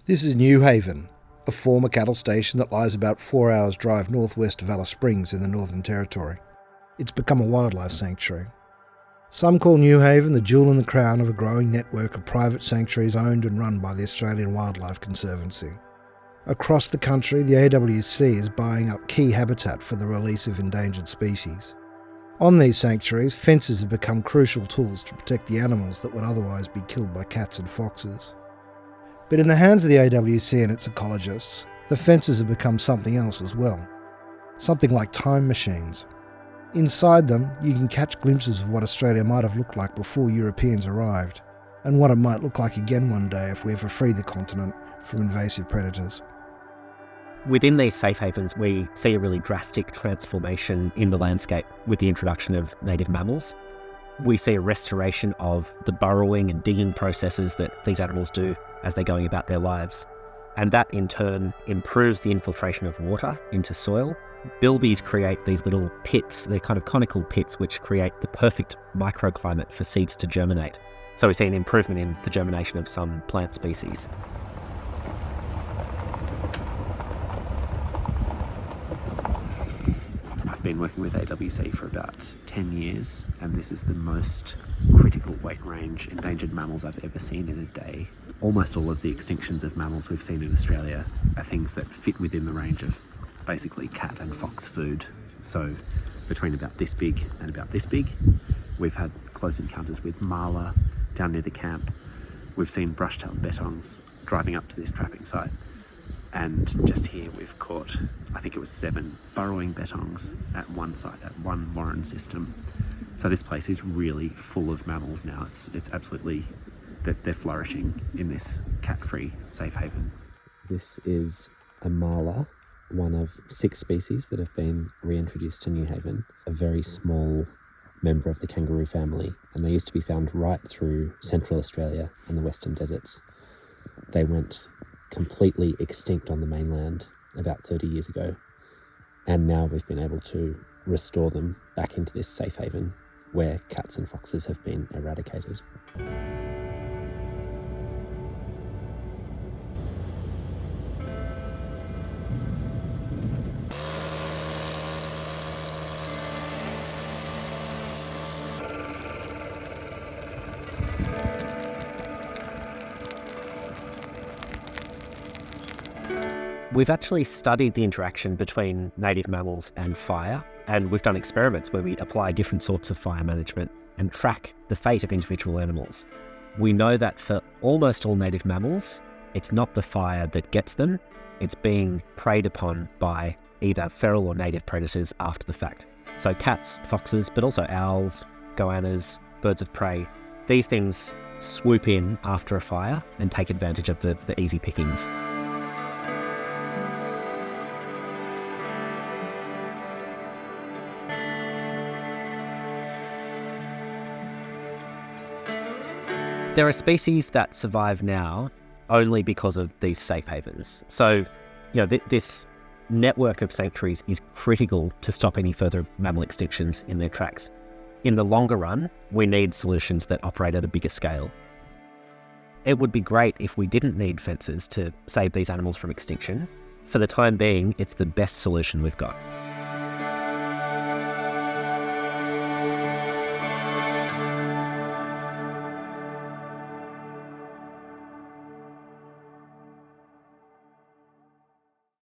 This is Newhaven, a former cattle station that lies about 4 hours' drive northwest of Alice Springs in the Northern Territory. It's become a wildlife sanctuary. Some call Newhaven the jewel in the crown of a growing network of private sanctuaries owned and run by the Australian Wildlife Conservancy. Across the country, the AWC is buying up key habitat for the release of endangered species. On these sanctuaries, fences have become crucial tools to protect the animals that would otherwise be killed by cats and foxes. But in the hands of the AWC and its ecologists, the fences have become something else as well. Something like time machines. Inside them, you can catch glimpses of what Australia might have looked like before Europeans arrived, and what it might look like again one day if we ever free the continent from invasive predators. Within these safe havens, we see a really drastic transformation in the landscape with the introduction of native mammals. We see a restoration of the burrowing and digging processes that these animals do as they're going about their lives. And that in turn improves the infiltration of water into soil. Bilbies create these little pits, they're kind of conical pits, which create the perfect microclimate for seeds to germinate. So we see an improvement in the germination of some plant species. I've been working with AWC for about 10 years, and this is the most critical weight range endangered mammals I've ever seen in a day. Almost all of the extinctions of mammals we've seen in Australia are things that fit within the range of basically cat and fox food. So between about this big and about this big, we've had close encounters with marla down near the camp. We've seen brush-tailed bettongs driving up to this trapping site. And just here we've caught, I think it was 7 burrowing bettongs at one site, at one warren system. So this place is really full of mammals now. It's absolutely, they're flourishing in this cat-free safe haven. This is a marla, one of 6 species that have been reintroduced to Newhaven, a very small member of the kangaroo family, and they used to be found right through Central Australia and the Western Deserts. They went completely extinct on the mainland about 30 years ago, and now we've been able to restore them back into this safe haven where cats and foxes have been eradicated. We've actually studied the interaction between native mammals and fire, and we've done experiments where we apply different sorts of fire management and track the fate of individual animals. We know that for almost all native mammals, it's not the fire that gets them, it's being preyed upon by either feral or native predators after the fact. So cats, foxes, but also owls, goannas, birds of prey, these things swoop in after a fire and take advantage of the easy pickings. There are species that survive now only because of these safe havens. So, this network of sanctuaries is critical to stop any further mammal extinctions in their tracks. In the longer run, we need solutions that operate at a bigger scale. It would be great if we didn't need fences to save these animals from extinction. For the time being, it's the best solution we've got.